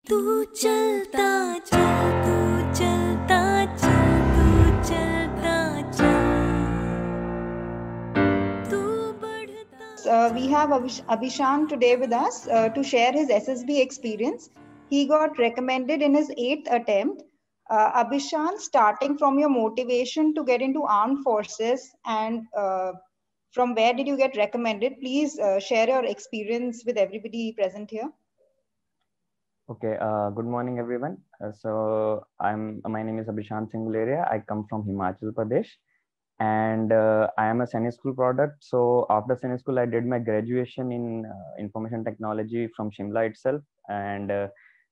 तू चलता चल तू चलता चल तू चलता चल तू बढ़ता We have Abhishan today with us to share his SSB experience. He got recommended in his eighth attempt. Abhishan, starting from your motivation to get into armed forces and from where did you get recommended? Please share your experience with everybody present here. Okay, good morning, everyone. My name is Abhishant Singuleria. I come from Himachal Pradesh, and I am a Sainik School product. So after Sainik School, I did my graduation in information technology from Shimla itself, and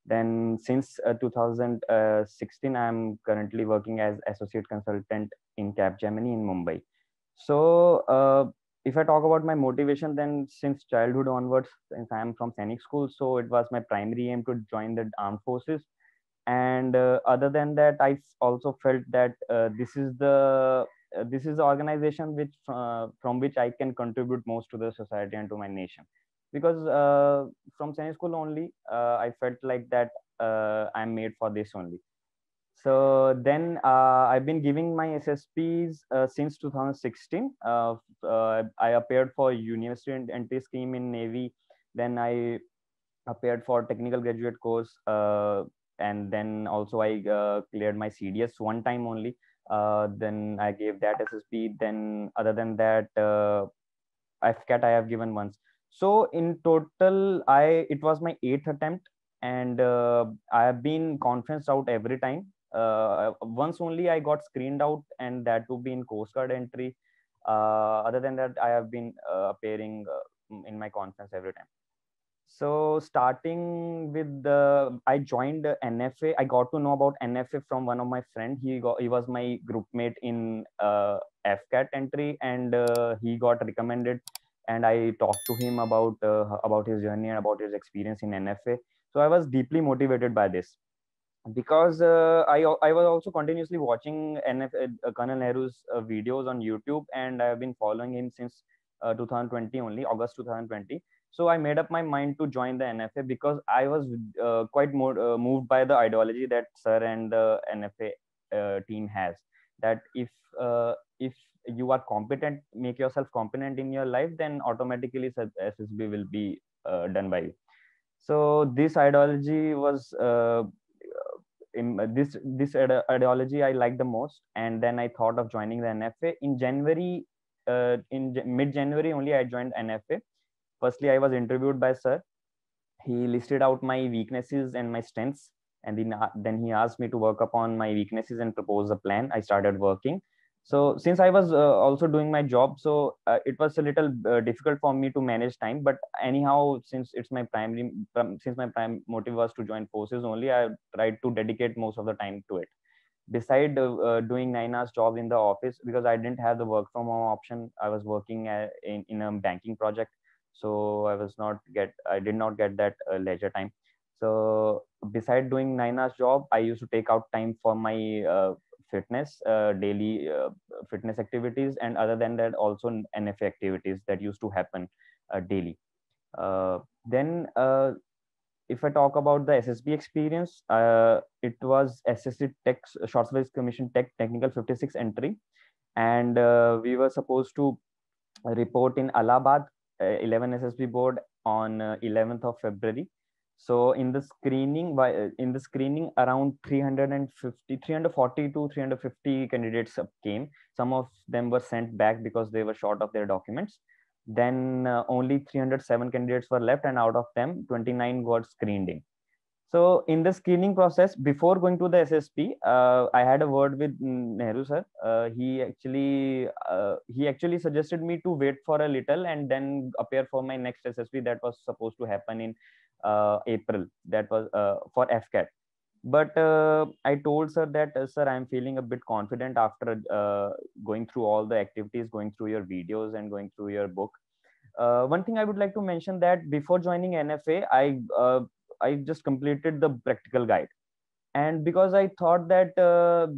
then since 2016, I am currently working as associate consultant in Capgemini in Mumbai. So if I talk about my motivation, then since childhood onwards, since I am from Sainik School, so it was my primary aim to join the armed forces. And other than that, also felt that this is the organization which from which I can contribute most to the society and to my nation. Because from Sainik School only, I felt like that I'm made for this only. So then I've been giving my SSPs since 2016. I appeared for university entry scheme in Navy. Then I appeared for technical graduate course. And then also I cleared my CDS one time only. Then I gave that SSP. Then other than that, FCAT I have given once. So in total, it was my eighth attempt, and I have been conferenced out every time. Once only I got screened out, and that to be in Coast Guard entry. Other than that, I have been appearing in my conference every time. So starting with I joined NFA. I got to know about NFA from one of my friend. He was my group mate in FCAT entry, and he got recommended. And I talked to him about his journey and about his experience in NFA. So I was deeply motivated by this because I was also continuously watching Colonel Nehru's videos on YouTube, and I have been following him since 2020 only, August 2020. So I made up my mind to join the NFA because I was quite moved by the ideology that Sir and the NFA team has. That if you are competent, make yourself competent in your life, then automatically SSB will be done by you. So this ideology was ideology I liked the most, and then I thought of joining the NFA in January. Mid-January only I joined NFA. Firstly, I was interviewed by Sir. He listed out my weaknesses and my strengths, and then he asked me to work upon my weaknesses and propose a plan. I started working. So since I was also doing my job, so it was a little difficult for me to manage time. But anyhow, since my prime motive was to join forces only, I tried to dedicate most of the time to it. Beside doing 9 hours job in the office, because I didn't have the work from home option, I was working in a banking project. So I did not get that leisure time. So beside doing 9 hours job, I used to take out time for my fitness, daily fitness activities, and other than that also NFA activities that used to happen daily. Then if I talk about the SSB experience, it was SSC Tech Short Service Commission Tech Technical 56 entry, and we were supposed to report in Allahabad 11 SSB board on 11th of February. So in the screening, around 340 to 350 candidates came. Some of them were sent back because they were short of their documents. Then only 307 candidates were left, and out of them 29 got screened in. So in the screening process, before going to the SSP, I had a word with Nehru sir. He actually suggested me to wait for a little and then appear for my next SSP that was supposed to happen in April. That was for FCAT. But I told sir that sir, I'm feeling a bit confident after going through all the activities, going through your videos, and going through your book. One thing I would like to mention that before joining NFA, I just completed the practical guide, and because I thought that the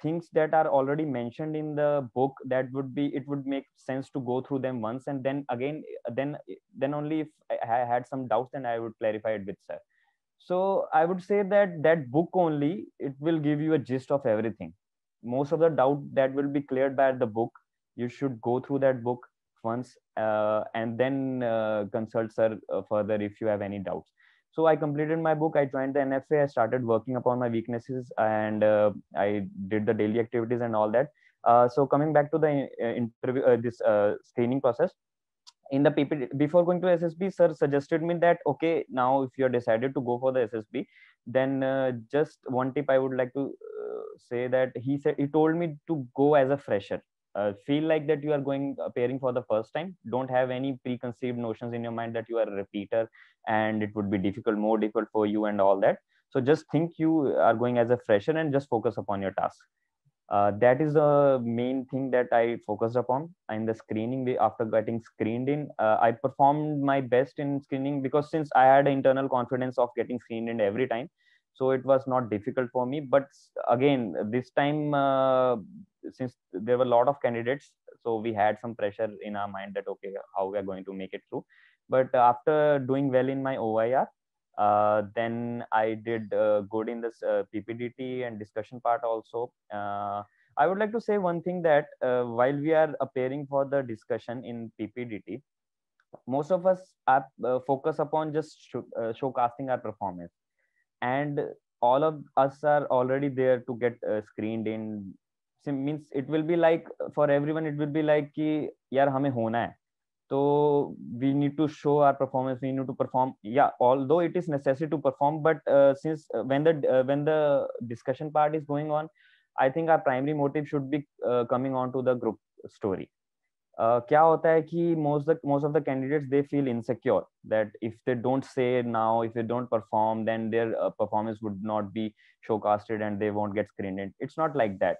things that are already mentioned in the book, it would make sense to go through them once, and then again, then only if I had some doubts, then I would clarify it with sir. So I would say that that book only, it will give you a gist of everything. Most of the doubt that will be cleared by the book. You should go through that book once, and then consult sir further if you have any doubts. So I completed my book. I joined the NFA. I started working upon my weaknesses, and I did the daily activities and all that. So coming back to the interview, this screening process, in the PPT, before going to SSB, sir suggested me that okay, now if you're decided to go for the SSB, then just one tip I would like to say, that he told me to go as a fresher. Feel like that you are going appearing for the first time. Don't have any preconceived notions in your mind that you are a repeater and it would be difficult, more difficult for you and all that. So just think you are going as a fresher and just focus upon your task. That is the main thing that I focused upon in the screening. After getting screened in, I performed my best in screening, because since I had internal confidence of getting screened in every time, so it was not difficult for me. But again, this time, since there were a lot of candidates, so we had some pressure in our mind that okay, how we are going to make it through. But after doing well in my OIR, then I did good in this PPDT and discussion part also. I would like to say one thing, that while we are appearing for the discussion in PPDT, most of us are, focus upon just showcasting our performance, and all of us are already there to get screened in. Means it will be like, for everyone it will be like कि यार हमें होना है, so we need to show our performance, we need to perform. Yeah, although it is necessary to perform, but since when the discussion part is going on, I think our primary motive should be coming on to the group story. क्या होता है कि most of the candidates, they feel insecure that if they don't say now, if they don't perform, then their performance would not be showcasted and they won't get screened in. It's not like that.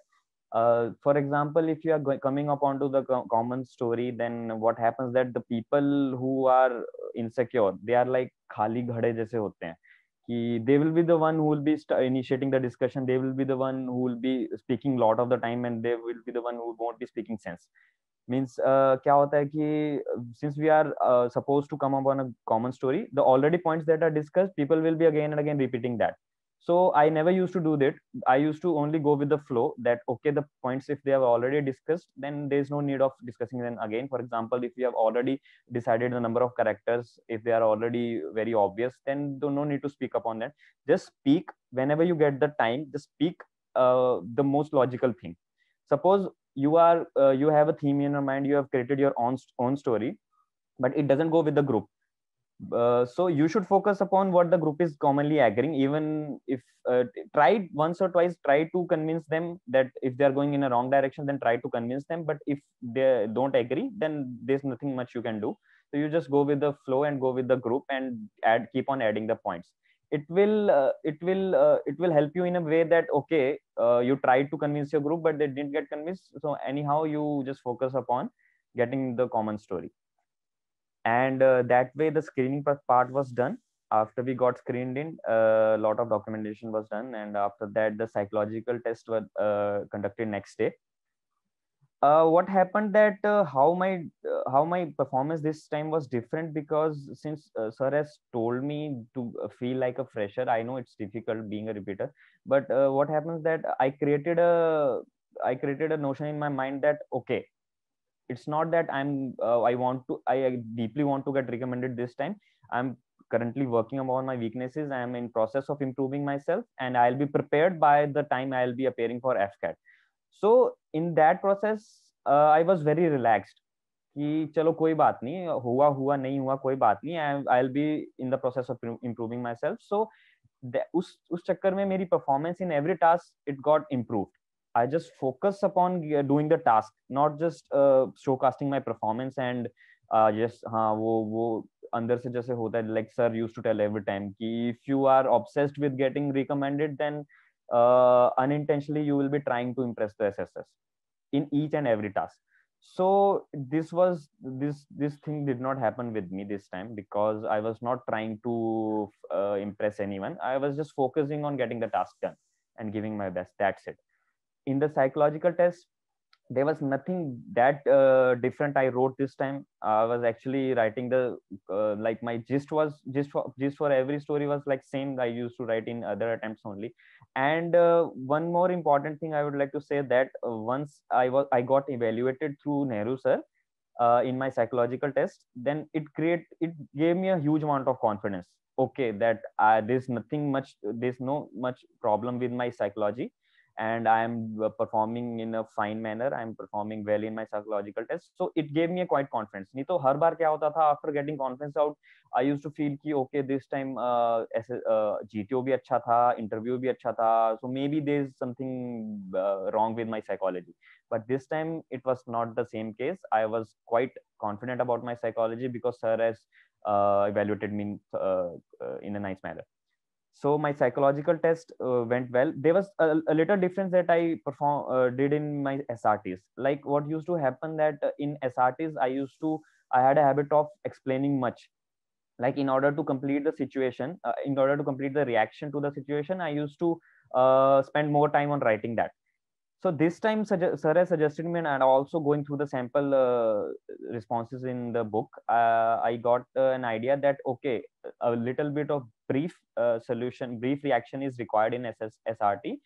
For example, if you are coming up onto the common story, then what happens that the people who are insecure, they are like khali ghade jaise hote hain, कि they will be the one who will be initiating the discussion, they will be the one who will be speaking lot of the time, and they will be the one who won't be speaking sense. Means क्या होता है कि since we are supposed to come up on a common story, the already points that are discussed, people will be again and again repeating that. So I never used to do that. I used to only go with the flow, that okay, the points, if they have already discussed, then there's no need of discussing them again. For example, if you have already decided the number of characters, if they are already very obvious, then no need to speak upon that. Just speak whenever you get the time. Just speak the most logical thing. Suppose you have a theme in your mind, you have created your own story, but it doesn't go with the group. So you should focus upon what the group is commonly agreeing. Even if try once or twice, try to convince them that if they are going in a wrong direction, then try to convince them. But if they don't agree, then there's nothing much you can do. So you just go with the flow and go with the group and keep on adding the points. It will help you in a way that okay, you tried to convince your group but they didn't get convinced, so anyhow you just focus upon getting the common story. And that way the screening part was done. After we got screened in, a lot of documentation was done, and after that the psychological test were conducted next day. What happened that how my performance this time was different, because since sir has told me to feel like a fresher, I know it's difficult being a repeater, but what happens that I created a notion in my mind that okay, it's not that I deeply want to get recommended this time. I'm currently working on my weaknesses, I'm in process of improving myself, and I'll be prepared by the time I'll be appearing for FCAT. So in that process I was very relaxed कि चलो कोई बात नहीं, हुआ हुआ नहीं हुआ कोई बात नहीं, I'll be in the process of improving myself. So उस चक्कर में मेरी performance in every task, it got improved. I just focus upon doing the task, not just showcasting my performance and just हाँ वो अंदर से जैसे होता है, like sir used to tell every time कि if you are obsessed with getting recommended, then unintentionally you will be trying to impress the SSS in each and every task. So this thing did not happen with me this time, because I was not trying to impress anyone. I was just focusing on getting the task done and giving my best. That's it. In the psychological test, there was nothing that different I wrote this time. I was actually writing the like my gist was gist for every story was like same I used to write in other attempts only. And one more important thing I would like to say that once I got evaluated through Nehru sir in my psychological test, then it gave me a huge amount of confidence. Okay, that there's no much problem with my psychology, and I am performing in a fine manner. I'm performing well in my psychological test, so it gave me a quite confidence. नहीं तो हर बार क्या होता था, after getting confidence out, I used to feel कि okay, this time ऐसे GTO भी अच्छा था, interview भी अच्छा था, so maybe there's something wrong with my psychology. But this time it was not the same case. I was quite confident about my psychology because sir has evaluated me in a nice manner. So my psychological test went well. There was a little difference that I did in my SRTs. Like what used to happen that in SRTs I had a habit of explaining much. Like in order to complete the situation, in order to complete the reaction to the situation, I used to spend more time on writing that. So this time, sir has suggested me, and also going through the sample responses in the book, I got an idea that okay, a little bit of brief reaction is required in SRT.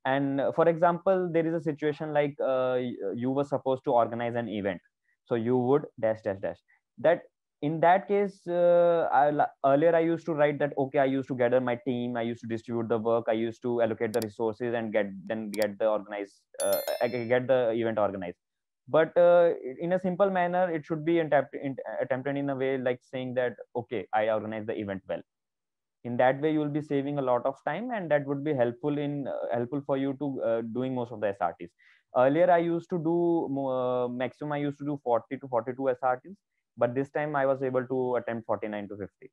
And for example, there is a situation like you were supposed to organize an event, so you would dash dash dash. That in that case, earlier I used to write that okay, I used to gather my team, I used to distribute the work, I used to allocate the resources, and get the get the event organized. But in a simple manner, it should be attempted in a way like saying that okay, I organize the event well. In that way, you will be saving a lot of time, and that would be helpful for you to doing most of the SRTs. Earlier I used to do maximum I used to do 40 to 42 SRTs, but this time I was able to attempt 49 to 50.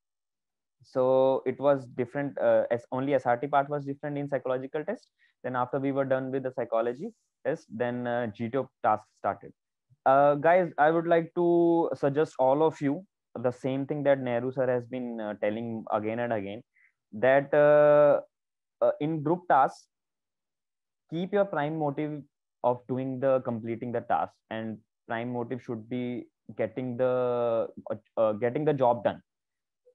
So it was different, as only SRT part was different in psychological test. Then after we were done with the psychology test, then GTO task started. Guys, I would like to suggest all of you the same thing that Nehru sir has been telling again and again, that in group tasks, keep your prime motive of doing the completing the task, and prime motive should be getting the job done,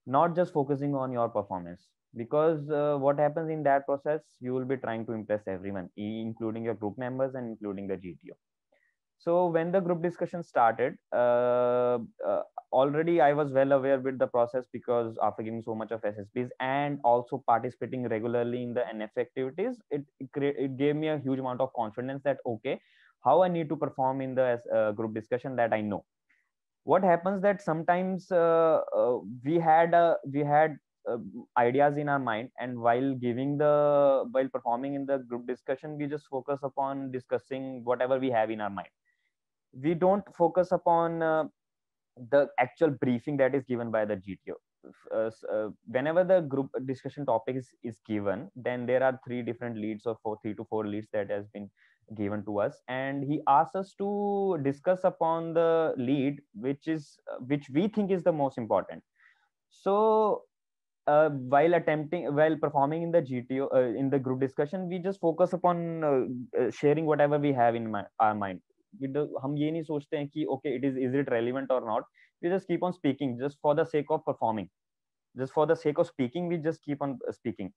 not just focusing on your performance. Because what happens in that process, you will be trying to impress everyone, including your group members and including the GTO. So when the group discussion started, already I was well aware with the process, because after giving so much of SSBs and also participating regularly in the NF activities, it gave me a huge amount of confidence that okay, how I need to perform in the group discussion, that I know. What happens that sometimes we had ideas in our mind, and while performing in the group discussion, we just focus upon discussing whatever we have in our mind. We don't focus upon the actual briefing that is given by the GTO. Whenever the group discussion topic is given, then there are three different leads, or 3 to 4 leads that has been given to us, and he asks us to discuss upon the lead which we think is the most important. So while performing in the GTO, in the group discussion, we just focus upon sharing whatever we have in our mind. हम ये नहीं सोचते हैं कि okay, is it relevant or not. We just keep on speaking just for the sake of performing, just for the sake of speaking. We just keep on speaking.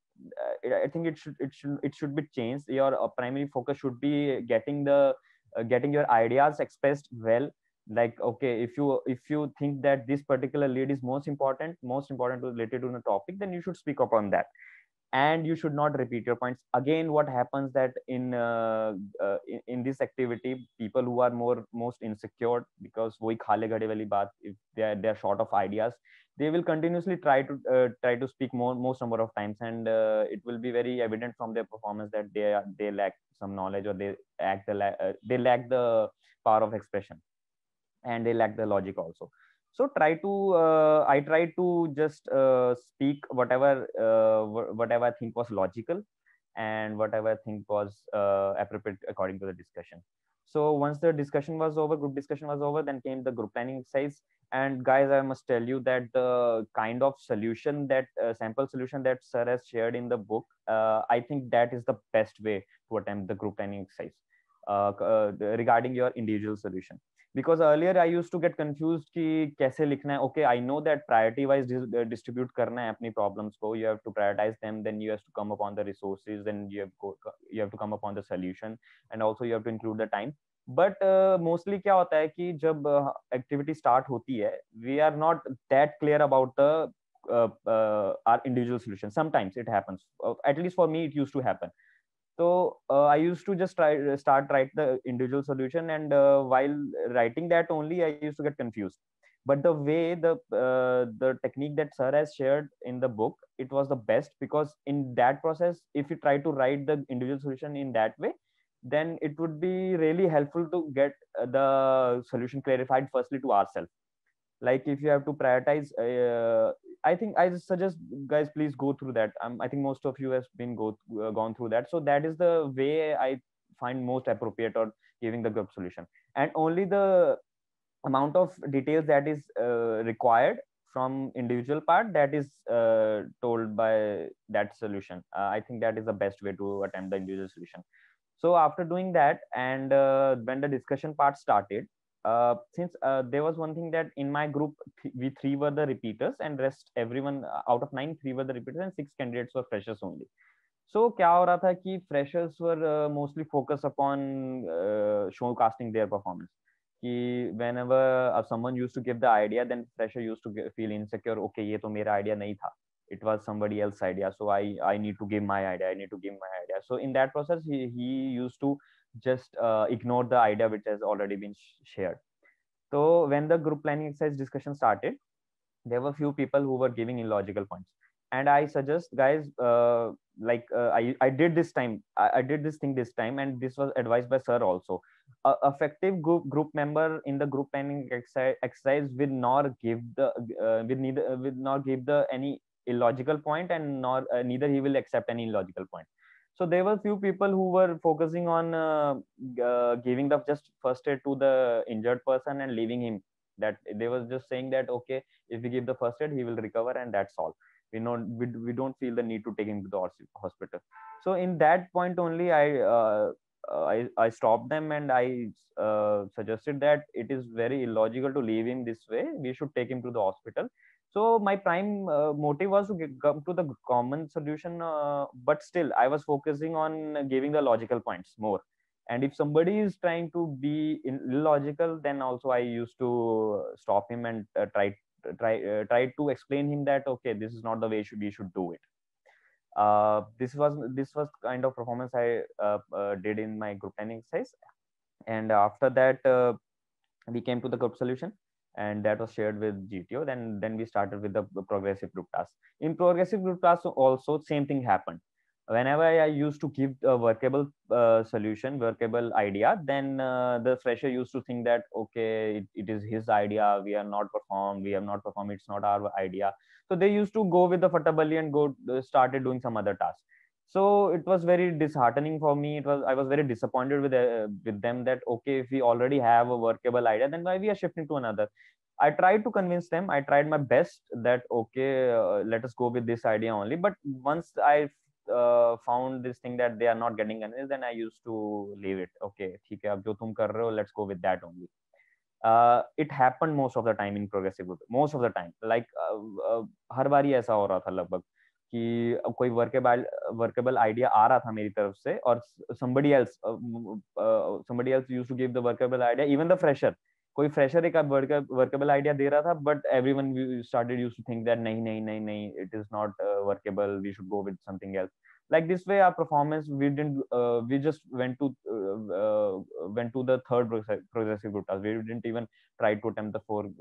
I think it should be changed. Your primary focus should be getting your ideas expressed well. Like okay, if you think that this particular lead is most important related to the topic, then you should speak upon that, and you should not repeat your points again. What happens that in this activity, people who are most insecure, because वही खाले घड़े वाली बात, if they are short of ideas, they will continuously try to speak most number of times, and it will be very evident from their performance that they lack some knowledge, or they lack the power of expression, and they lack the logic also. So I try to just speak whatever I think was logical, and whatever I think was appropriate according to the discussion. So once the discussion was over, group discussion was over, then came the group planning exercise. And guys, I must tell you that the kind of solution that sample solution that sir has shared in the book, I think that is the best way to attempt the group planning exercise. regarding your individual solution. Because earlier I used to get confused कि कैसे लिखना है. Okay, I know that priority wise distribute करना है अपनी problems को. You have to prioritize them, then you have to come upon the resources, then you have to come upon the solution, and also you have to include the time. But mostly क्या होता है कि जब activity start होती है, we are not that clear about the our individual solution. Sometimes it happens. At least for me, it used to happen. So I used to just start write the individual solution, and while writing that only, I used to get confused. But the way the technique that sir has shared in the book, it was the best, because in that process, if you try to write the individual solution in that way, then it would be really helpful to get the solution clarified firstly to ourselves. Like if you have to prioritize, I think I suggest guys please go through that. I think most of you has been gone through that. So that is the way I find most appropriate or giving the group solution, and only the amount of details that is required from individual part, that is told by that solution. I think that is the best way to attempt the individual solution. So after doing that, and when the discussion part started, since there was one thing that in my group, we three were the repeaters, and rest everyone out of 9, 3 were the repeaters, and 6 candidates were freshers only. So क्या हो रहा था कि freshers were mostly focused upon showcasing their performance. कि whenever someone used to give the idea, then fresher used to feel insecure. Okay, ये तो मेरा idea नहीं था. It was somebody else's idea. So I need to give my idea. I need to give my idea. So in that process, he used to just ignore the idea which has already been shared. So when the group planning exercise discussion started, there were few people who were giving illogical points, and I suggest guys, I did this time, I did this thing this time, and this was advised by sir also. Effective group member in the group planning exercise will not give the will not give the any illogical point, and nor neither he will accept any illogical point. So there were few people who were focusing on giving the just first aid to the injured person and leaving him. That they was just saying that okay, if we give the first aid, he will recover, and that's all. We don't feel the need to take him to the hospital. So in that point only, I stopped them, and I suggested that it is very illogical to leave him this way. We should take him to the hospital. So my prime motive was to come to the common solution, but still I was focusing on giving the logical points more. And if somebody is trying to be illogical, then also I used to stop him and try to explain him that okay, this is not the way we should do it. This was kind of performance I did in my group planning exercise. And after that, we came to the group solution, and that was shared with GTO. Then we started with the progressive group task. In progressive group task also same thing happened. Whenever I used to give a workable solution, workable idea, then the fresher used to think that okay, it is his idea, we have not performed, it's not our idea. So they used to go with the fatabali and started doing some other task. So it was very disheartening for me. I was very disappointed with them that okay, if we already have a workable idea, then why we are shifting to another. I tried to convince them. I tried my best that okay, let us go with this idea only. But once I found this thing that they are not getting convinced, then I used to leave it. Okay, ठीक है, अब जो तुम कर रहे हो, let's go with that only. It happened most of the time in progressive group. Most of the time, like हर बारी ऐसा हो रहा था लगभग कि कोई workable idea आ रहा था मेरी तरफ से, और somebody else used to give the workable idea. Even the fresher, कोई fresher एक workable idea दे रहा था, but everyone used to think that नहीं, it is not workable, we should go with something else. Like this way, our performance, we just went to the third progressive group task. We didn't even try to attempt the fourth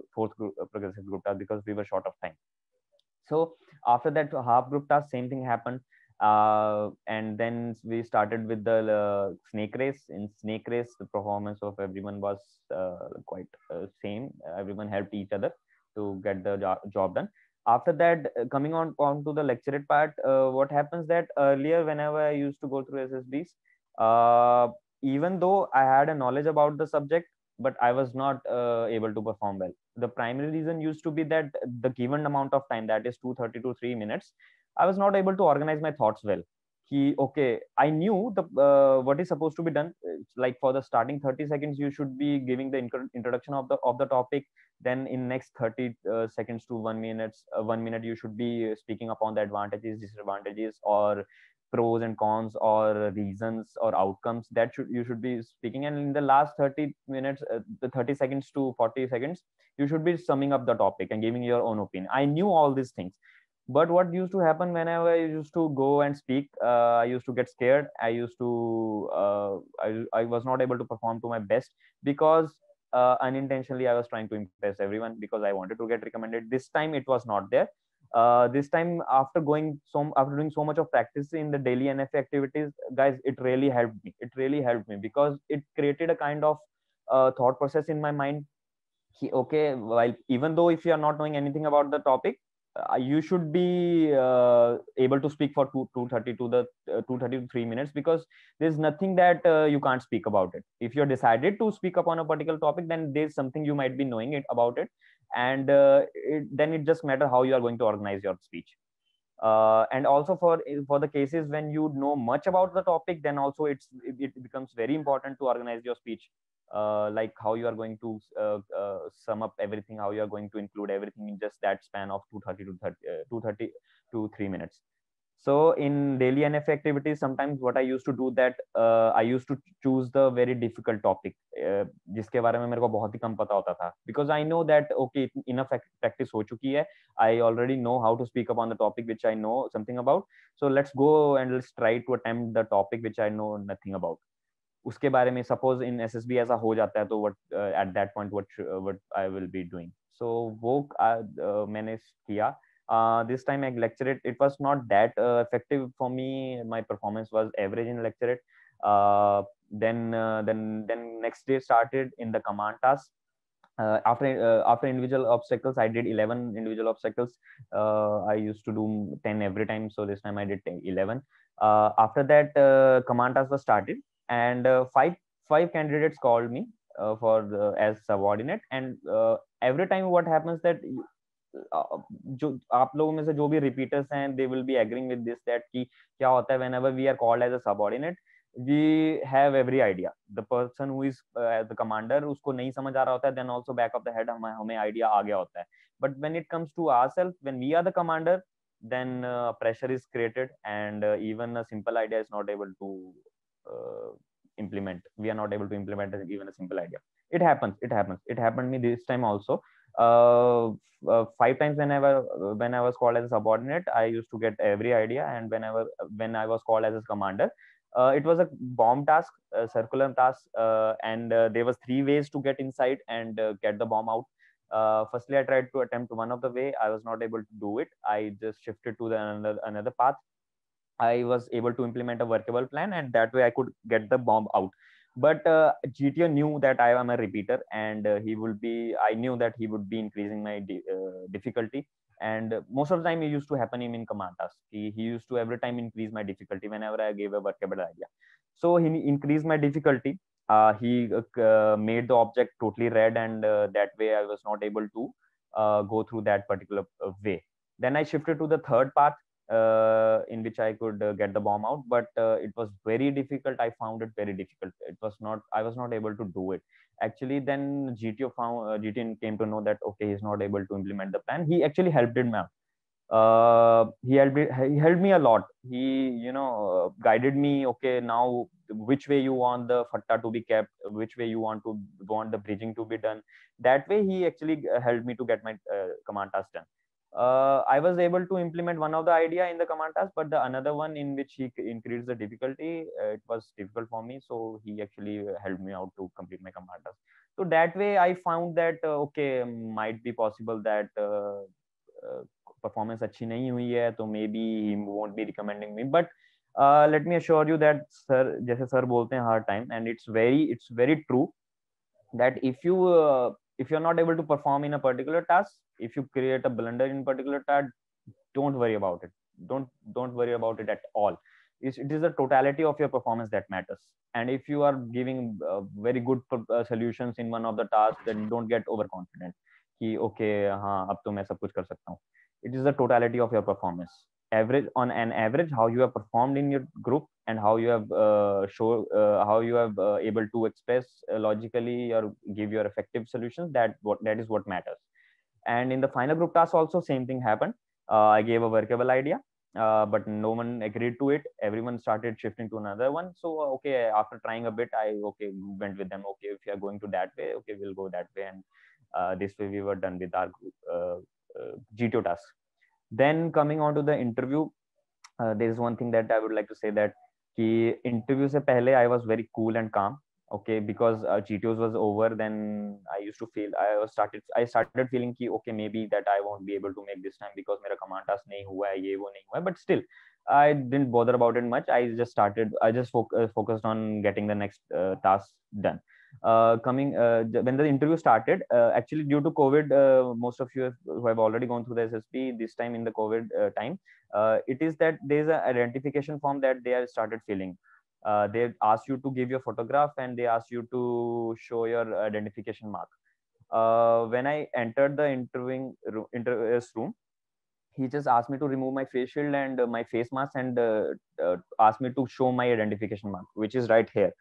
progressive group task because we were short of time. So after that half group task, same thing happened. And then we started with the snake race. In snake race, the performance of everyone was quite same. Everyone helped each other to get the job done. After that, coming on to the lecturate part, what happens that earlier, whenever I used to go through SSBs, even though I had a knowledge about the subject, but I was not able to perform well. The primary reason used to be that the given amount of time, that is 2:30 to 3 minutes, I was not able to organize my thoughts well. Okay, I knew the what is supposed to be done. Like for the starting 30 seconds, you should be giving the introduction of the topic. Then in next 30 seconds to 1 minute, 1 minute, you should be speaking upon the advantages, disadvantages, or pros and cons, or reasons or outcomes that you should be speaking. And in the last 30 minutes, the 30 seconds to 40 seconds, you should be summing up the topic and giving your own opinion. I knew all these things, but what used to happen whenever I used to go and speak, I used to get scared. I used to I was not able to perform to my best, because unintentionally I was trying to impress everyone, because I wanted to get recommended. This time it was not there. This time, after doing so much of practice in the daily NFA activities, guys, it really helped me. It really helped me, because it created a kind of thought process in my mind. Okay, while even though if you are not knowing anything about the topic, you should be able to speak for 230 to the 230 to 3 minutes, because there's nothing that you can't speak about it. If you're decided to speak upon a particular topic, then there's something you might be knowing it about it. And then it just matter how you are going to organize your speech. And also for the cases when you know much about the topic, then also it becomes very important to organize your speech, like how you are going to sum up everything, how you are going to include everything in just that span of 230 to 3 minutes. So in daily NF activities, sometimes what I used to do that I used to choose the very difficult topic, जिसके बारे में मेरे को बहुत ही कम पता होता था, because I know that okay, enough practice हो चुकी है. I already know how to speak upon the topic which I know something about. So let's go and let's try to attempt the topic which I know nothing about. उसके बारे में suppose in SSB ऐसा हो जाता है, तो what at that point what I will be doing. So वो मैंने किया. This time I lectured. It was not that effective for me. My performance was average in lecture. Then next day started in the command task. After individual obstacles, I did 11 individual obstacles. I used to do 10 every time, so this time I did 11. After that, command task was started, and five candidates called me for as subordinate. And every time what happens that जो आप लोगों में से जो भी repeaters हैं, they will be agreeing with this that कि क्या होता है whenever we are called as a subordinate, we have every idea. The person who is the commander, उसको नहीं समझ आ रहा होता है, then also back of the head हमें आइडिया आ गया होता है. But when it comes to ourself, when we are the commander, then pressure is created, and even a simple idea is not able to implement. We are not able to implement even a simple idea. It happened me this time also. 5 times when I was called as a subordinate, I used to get every idea. And when I was called as a commander, it was a bomb task, a circular task, and there was 3 ways to get inside and get the bomb out. Firstly, I tried to attempt one of the way. I was not able to do it. I just shifted to the another path. I was able to implement a workable plan, and that way I could get the bomb out. But GTO knew that I am a repeater, and I knew that he would be increasing my difficulty. And most of the time, it used to happen in command task. He used to every time increase my difficulty whenever I gave a workable idea. So he increased my difficulty. He made the object totally red, and that way I was not able to go through that particular way. Then I shifted to the third path, in which I could get the bomb out, but it was very difficult. I found it very difficult. I was not able to do it. Actually, then GTO came to know that okay, he's not able to implement the plan. He actually helped me out. He helped me a lot. He guided me. Okay, now which way you want the fatta to be kept, which way you want the bridging to be done. That way he actually helped me to get my command task done. I was able to implement one of the idea in the command task, but the another one in which he increased the difficulty, it was difficult for me. So he actually helped me out to complete my command task. So that way I found that okay, might be possible that performance अच्छी नहीं हुई है, तो maybe he won't be recommending me. But let me assure you that sir, जैसे sir बोलते हैं hard time, and it's very true that if you're not able to perform in a particular task, if you create a blunder in particular task, don't worry about it. Don't worry about it at all. It is the totality of your performance that matters. And if you are giving very good solutions in one of the tasks, then don't get overconfident कि okay, हाँ अब तो मैं सब कुछ कर सकता हूँ. It is the totality of your performance. average, on an average, how you have performed in your group, and how you have how you have able to express logically or give your effective solutions. That is what matters. And in the final group task also, same thing happened. I gave a workable idea, but no one agreed to it. Everyone started shifting to another one. So okay, after trying a bit, I went with them. Okay, if you are going to that way, okay, we'll go that way. And this way we were done with our GTO task. Then coming on to the interview, there is one thing that I would like to say, that कि interview से पहले I was very cool and calm. Okay, because GTOs was over, then I used to feel, I started feeling कि okay, maybe that I won't be able to make this time because मेरा command task नहीं हुआ है, ये वो नहीं हुआ है. But still, I didn't bother about it much. I just focused on getting the next task done. When the interview started, actually due to COVID, most of you who have already gone through the SSP this time in the COVID time, it is that there's an identification form that they have started filling. They ask you to give your photograph, and they ask you to show your identification mark. When I entered the interviewing room, he just asked me to remove my face shield and my face mask, and asked me to show my identification mark, which is right here.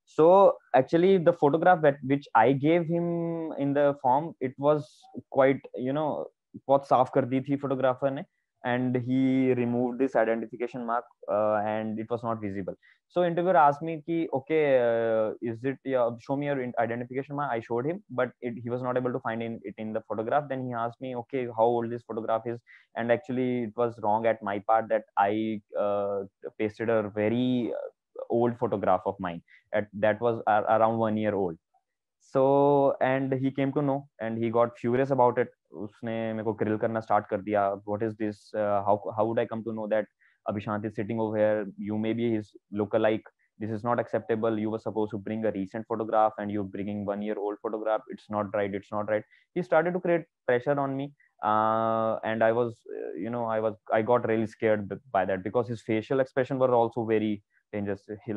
So actually the photograph which I gave him in the form, it was quite, बहुत साफ कर दी थी photographer ने, and he removed this identification mark, and it was not visible. So interviewer asked me ki, okay, is it, show me your identification mark. I showed him, but he was not able to find it in the photograph. Then he asked me, okay, how old this photograph is. And actually it was wrong at my part, that I pasted a very old photograph of mine that was around 1 year old. So, and he came to know, and he got furious about it. उसने मेरे को grill करना start कर दिया. What is this? How would I come to know that Abhishant is sitting over here? You may be his lookalike. This is not acceptable. You were supposed to bring a recent photograph, and you're bringing 1 year old photograph. It's not right. It's not right. He started to create pressure on me, and I was, I got really scared by that, because his facial expression were also very dangerous. He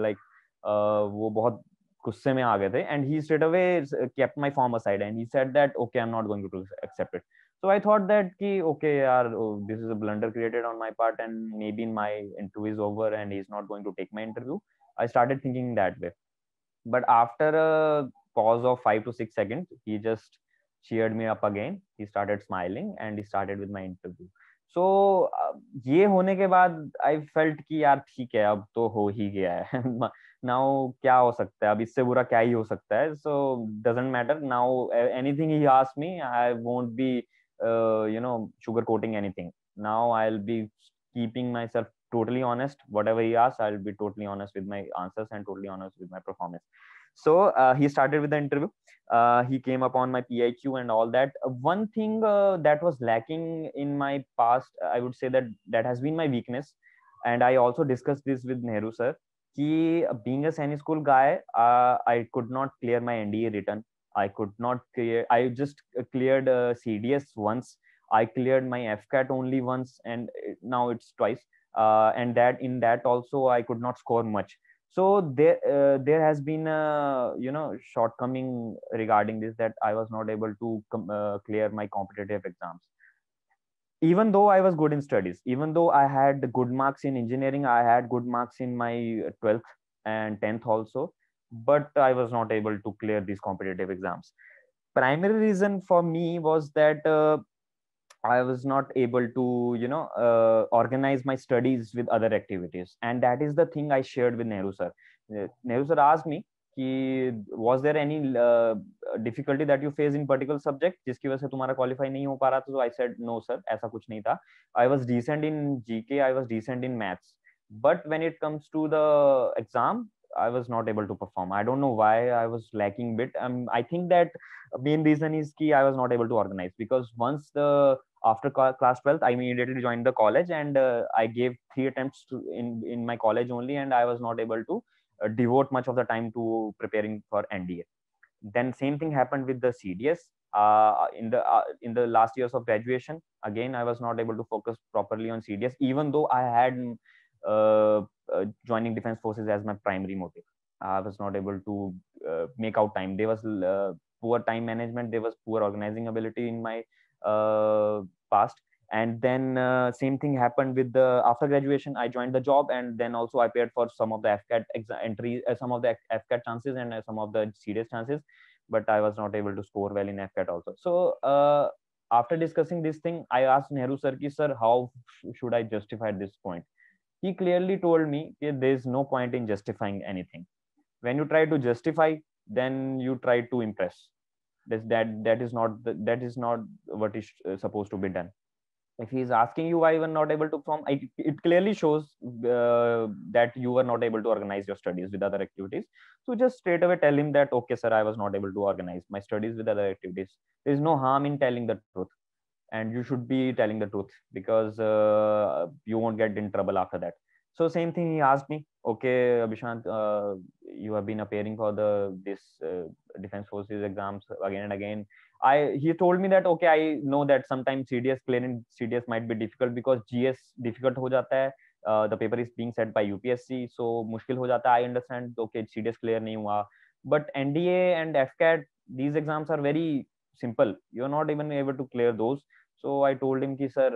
वो बहुत गुस्से में आ गए थे, and he straight away kept my form aside, and he said that okay, I'm not going to accept it. So I thought that ki, okay yaar, this is a blunder created on my part, and maybe my interview is over and he's not going to take my interview. I started thinking that way. But after a pause of 5 to 6 seconds, he just cheered me up again. He started smiling, and he started with my interview. So ये होने के बाद I felt कि यार ठीक है, अब तो हो ही गया है. Now क्या हो सकता है, अब इससे बुरा क्या ही हो सकता है. So doesn't matter now. Anything he asks me, I won't be sugarcoating anything. Now I'll be keeping myself totally honest. Whatever he asks, I'll be totally honest with my answers and totally honest with my performance. So he started with the interview. He came upon my PIQ and all that. One thing that was lacking in my past, I would say that has been my weakness, and I also discussed this with Nehru sir. Being a Saini school guy, I could not clear my NDA written. I could not clear. I just cleared CDS once. I cleared my FCAT only once, and now it's twice. And that in that also I could not score much. So there has been a shortcoming regarding this, that I was not able to clear my competitive exams. Even though I was good in studies, even though I had good marks in engineering, I had good marks in my 12th and 10th also, but I was not able to clear these competitive exams. Primary reason for me was that I was not able to organize my studies with other activities, and that is the thing I shared with Nehru sir. Nehru sir asked me, was there any difficulty that you face in particular subject जिसकी वजह से तुम्हारा qualify नहीं हो पा रहा था? So I said no sir, ऐसा कुछ नहीं था. I was decent in GK, I was decent in maths, but when it comes to the exam, I was not able to perform. I don't know why I was lacking bit. I think that main reason is कि I was not able to organize, because once after class 12th, I immediately joined the college, and I gave 3 attempts in my college only, and I was not able to devote much of the time to preparing for NDA. Then same thing happened with the CDS. In the last years of graduation, again I was not able to focus properly on CDS, even though I had joining defense forces as my primary motive. I was not able to make out time. There was poor time management, there was poor organizing ability in my past, And then same thing happened with the after graduation. I joined the job, and then also I prepared for some of the FCAT entries, some of the FCAT chances, and some of the serious chances, but I was not able to score well in FCAT also. So after discussing this thing, I asked Nehru sir ki, sir, how should I justify this point? He clearly told me there is no point in justifying anything. When you try to justify, then you try to impress. That is not that is not what is supposed to be done. If he is asking you why you were not able to perform, it clearly shows that you were not able to organize your studies with other activities. So just straight away tell him that, okay sir, I was not able to organize my studies with other activities. There is no harm in telling the truth, and you should be telling the truth, because you won't get in trouble after that. So same thing he asked me, okay Abhishant, you have been appearing for this defense forces exams again and again. He told me that, okay, I know that sometimes CDS, clearing CDS might be difficult because GS difficult ho jata hai. The paper is being set by UPSC, so mushkil ho jata hai. I understand, okay, CDS clear nahi hua, but NDA and FCAT, these exams are very simple. You're not even able to clear those. So I told him, ki, sir,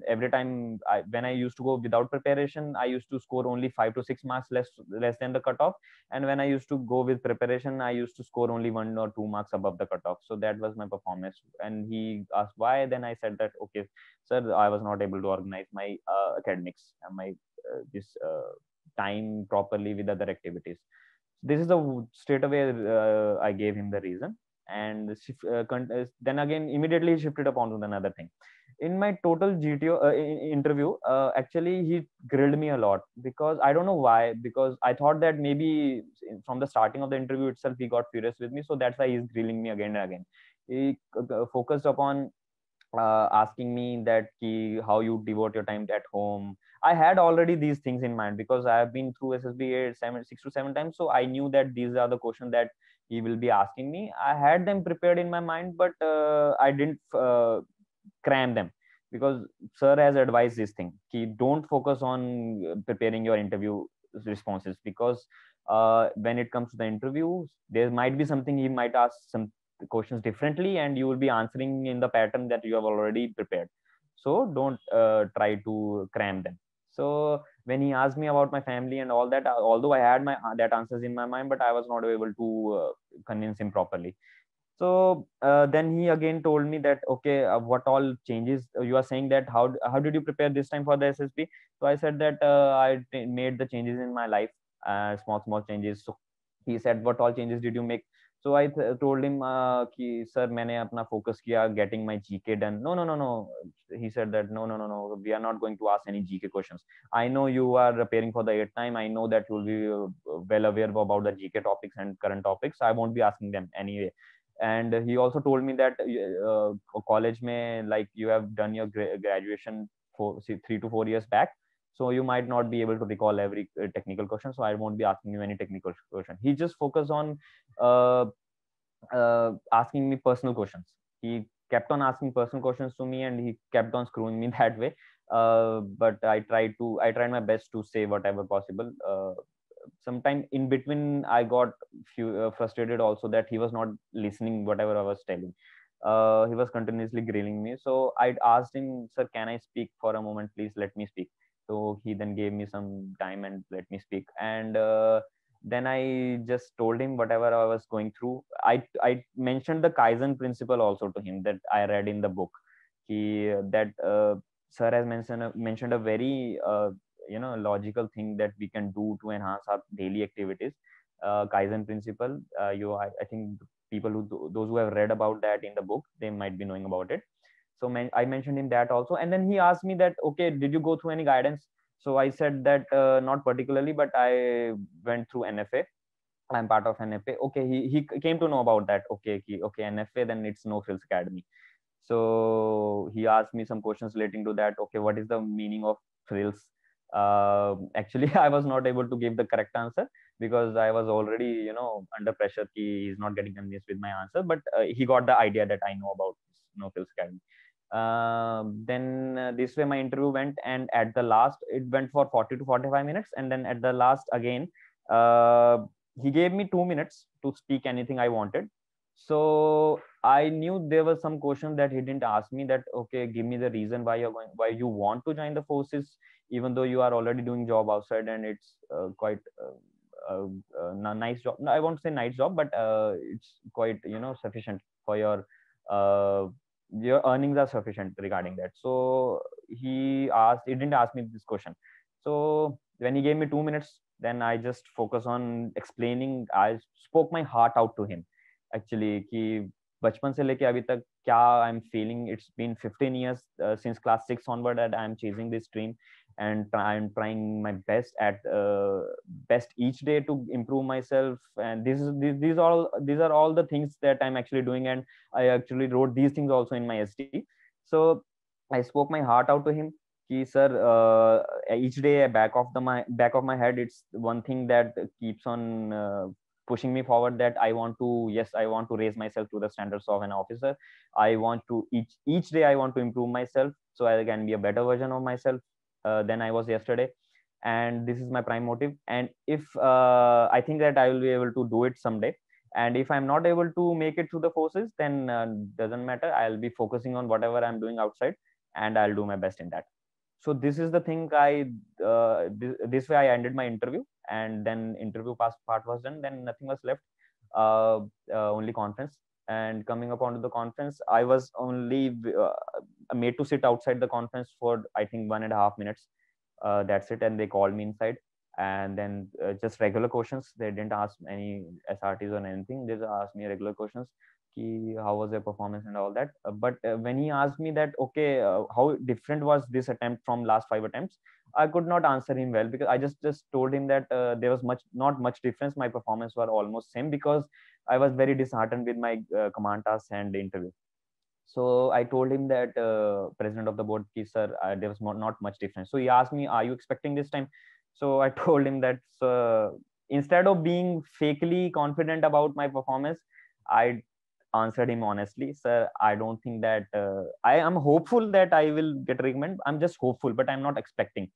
every time when I used to go without preparation, I used to score only 5 to 6 marks less than the cutoff. And when I used to go with preparation, I used to score only 1 or 2 marks above the cutoff. So that was my performance. And he asked why. Then I said that, okay, sir, I was not able to organize my academics and my this time properly with other activities. This is the straight away I gave him the reason. And then again immediately shifted upon to another thing. In my total GTO interview, actually he grilled me a lot, because I don't know why, because I thought that maybe from the starting of the interview itself he got furious with me, so that's why he's grilling me again and again. He focused upon asking me that how you devote your time at home. I had already these things in mind because I have been through SSB 6 to 7 times, so I knew that these are the questions that he will be asking me. I had them prepared in my mind, but I didn't cram them, because sir has advised this thing: don't focus on preparing your interview responses, because when it comes to the interview, there might be something he might ask some questions differently, and you will be answering in the pattern that you have already prepared. So don't try to cram them. So when he asked me about my family and all that, although I had my that answers in my mind, but I was not able to convince him properly. So then he again told me that, okay, what all changes you are saying, that how did you prepare this time for the SSB? So I said that made the changes in my life, small changes. So he said, what all changes did you make? So I told him कि sir, मैंने अपना focus किया getting my GK done. No. He said that no, we are not going to ask any GK questions. I know you are preparing for the 8th time. I know that you will be well aware about the GK topics and current topics. I won't be asking them anyway. And he also told me that college mein, like, you have done your graduation for 3 to 4 years back, so you might not be able to recall every technical question, so I won't be asking you any technical question. He just focused on uh, asking me personal questions. He kept on asking personal questions to me, and he kept on screwing me that way. But I tried my best to say whatever possible. Sometime in between I got frustrated also, that he was not listening whatever I was telling. He was continuously grilling me, so I asked him, sir, can I speak for a moment, please let me speak. So he then gave me some time and let me speak. And then I just told him whatever I was going through. I mentioned the Kaizen principle also to him, that I read in the book. That sir has mentioned a very logical thing that we can do to enhance our daily activities. Kaizen principle. I think people those who have read about that in the book, they might be knowing about it. So I mentioned him that also, and then he asked me that, okay, did you go through any guidance? So I said that not particularly, but I went through NFA. I'm part of NFA. Okay, he came to know about that. Okay, NFA, then it's No Frills Academy. So he asked me some questions relating to that. Okay, what is the meaning of frills? Actually, I was not able to give the correct answer, because I was already, under pressure. He's not getting convinced with my answer, but he got the idea that I know about this No Frills Academy. Then this way my interview went, and at the last it went for 40 to 45 minutes, and then at the last again, he gave me 2 minutes to speak anything I wanted. So I knew there was some question that he didn't ask me, that okay, give me the reason why why you want to join the forces, even though you are already doing job outside and it's quite nice job. No, I won't say nice job, but it's quite, you know, sufficient for uh, your earnings are sufficient regarding that. So he didn't ask me this question. So when he gave me 2 minutes, then I just focus on explaining. I spoke my heart out to him actually, कि बचपन से लेके अभी तक क्या I am feeling. It's been 15 years since class 6 onward that I am chasing this dream, and I am trying my best at best each day to improve myself. And these are all the things that I'm actually doing, and I actually wrote these things also in my SD. So I spoke my heart out to him कि sir, each day back of my head, it's one thing that keeps on pushing me forward, that I want to, yes, I want to raise myself to the standards of an officer. I want to each day I want to improve myself so I can be a better version of myself than I was yesterday. And this is my prime motive. And if I think that I will be able to do it someday, and if I'm not able to make it through the forces, then doesn't matter, I'll be focusing on whatever I'm doing outside, and I'll do my best in that. So this is the thing. This way I ended my interview, and then interview part was done, then nothing was left, only conference. And coming upon to the conference, I was only made to sit outside the conference for I think 1.5 minutes. That's it. And they called me inside, and then just regular questions. They didn't ask any SRTs or anything. They just asked me regular questions, ki how was their performance and all that. But when he asked me that, okay, how different was this attempt from last 5 attempts, I could not answer him well, because I just told him that there was not much difference. My performance were almost same, because I was very disheartened with my command tasks and the interview. So I told him that president of the board, ki, sir, there was not much difference. So he asked me, are you expecting this time? So I told him that instead of being fakely confident about my performance, I answered him honestly, sir, I don't think that I am hopeful that I will get recommended. I'm just hopeful, but I'm not expecting.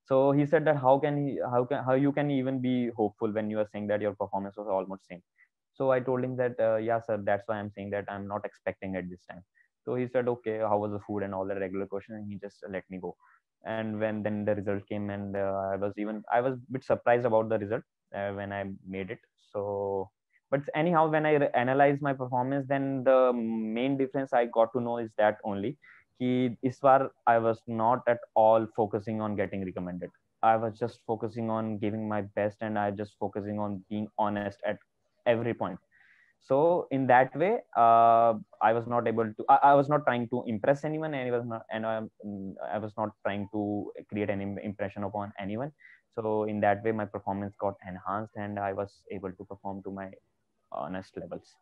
So he said that how you can even be hopeful when you are saying that your performance was almost same. So I told him that yeah sir, that's why I'm saying that I'm not expecting at this time. So he said, okay, how was the food and all the regular question, and he just let me go. And when then the result came, and I was a bit surprised about the result when I made it. So but anyhow, when I analyzed my performance, then the main difference I got to know is that only कि इस बार I was not at all focusing on getting recommended. I was just focusing on giving my best, and I just focusing on being honest at every point. So in that way, I was not able to. I was not trying to impress anyone, and I was not trying to create any impression upon anyone. So in that way, my performance got enhanced, and I was able to perform to my honest levels.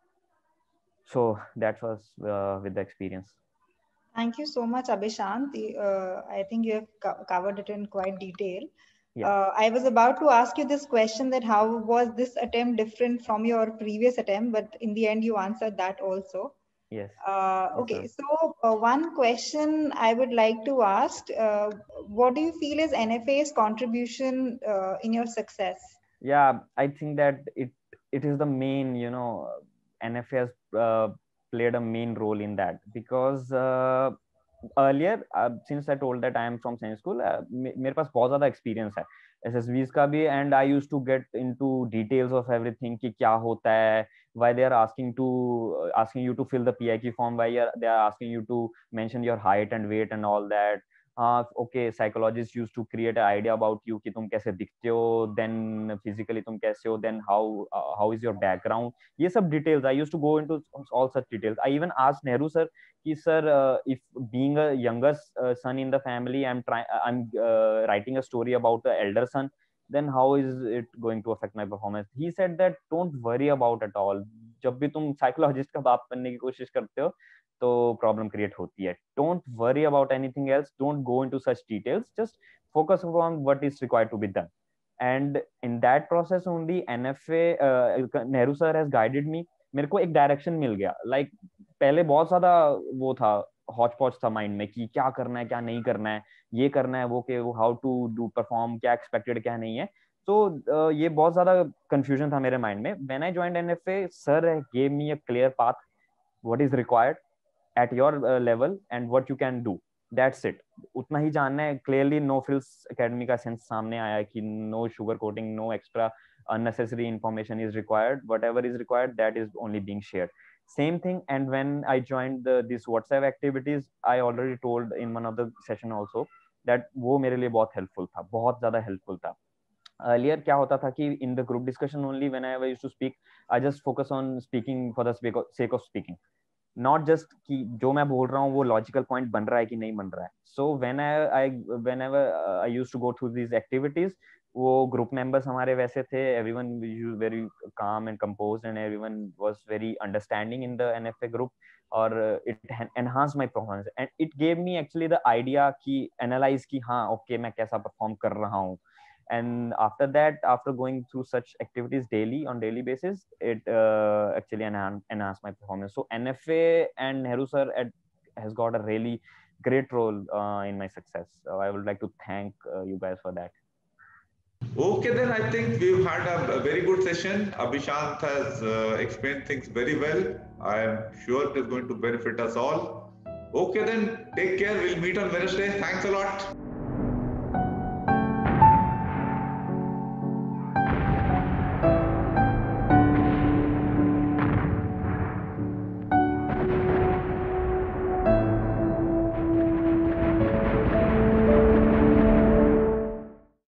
So that was with the experience. Thank you so much, Abhishant. I think you have covered it in quite detail. Yeah. I was about to ask you this question, that how was this attempt different from your previous attempt, but in the end you answered that also. Yes. Okay, so one question I would like to ask, what do you feel is NFA's contribution in your success? Yeah, I think that it is the main, you know, NFA has played a main role in that, because earlier since I told that I am from science school, मेरे पास बहुत ज़्यादा experience है SSBs का भी, and I used to get into details of everything कि क्या होता है, why they are asking you to fill the PIQ form, why they are asking you to mention your height and weight and all that. Okay, psychologists used to create an idea about you कि तुम कैसे दिखते हो, then physically तुम कैसे हो, then how is your background. ये सब details I used to go into all such details. I even asked Nehru sir कि sir, if being a younger son in the family, I'm writing a story about the elder son, then how is it going to affect my performance. He said that don't worry about at all. जब भी तुम psychologist का बाप बनने की कोशिश करते हो, तो प्रॉब्लम क्रिएट होती है. Don't worry about anything else, don't go into such details, just focus on what is required to be done. And in that process only NFA, Nehru sir has guided me. मेरे को एक direction मिल गया. Like पहले बहुत ज्यादा वो था, Hooch पॉच था माइंड में कि क्या करना है क्या नहीं करना है, ये करना है वो के वो, हाउ टू डू परफॉर्म, क्या एक्सपेक्टेड क्या नहीं है. तो ये बहुत ज्यादा कंफ्यूजन था मेरे माइंड में. When I joined NFA, sir gave me a clear path. what is required at your level and what you can do. That's it. उतना ही जानना है. Clearly no frills academy का sense सामने आया कि no sugar coating, no extra unnecessary information is required. Whatever is required, that is only being shared. Same thing. And when I joined this WhatsApp activities, I already told in one of the session also that वो मेरे लिए बहुत helpful था, बहुत ज़्यादा helpful था. Earlier क्या होता था कि in the group discussion only whenever I used to speak, I just focus on speaking for the sake of speaking, not just कि जो मैं बोल रहा हूँ वो logical point बन रहा है कि नहीं बन रहा है. So whenever I used to go through these activities, वो group members हमारे वैसे थे, everyone was very calm and composed and everyone was very understanding in the NFA group, और it enhanced my performance and it gave me actually the idea कि analyze कि हाँ okay मैं कैसा perform कर रहा हूँ. And after that, after going through such activities daily on daily basis, it actually enhanced my performance. So NFA and Nehru sir has got a really great role in my success. So I would like to thank you guys for that. Okay, then I think we've had a very good session. Abhishant has explained things very well. I am sure it is going to benefit us all. Okay, then take care. We'll meet on Wednesday. Thanks a lot.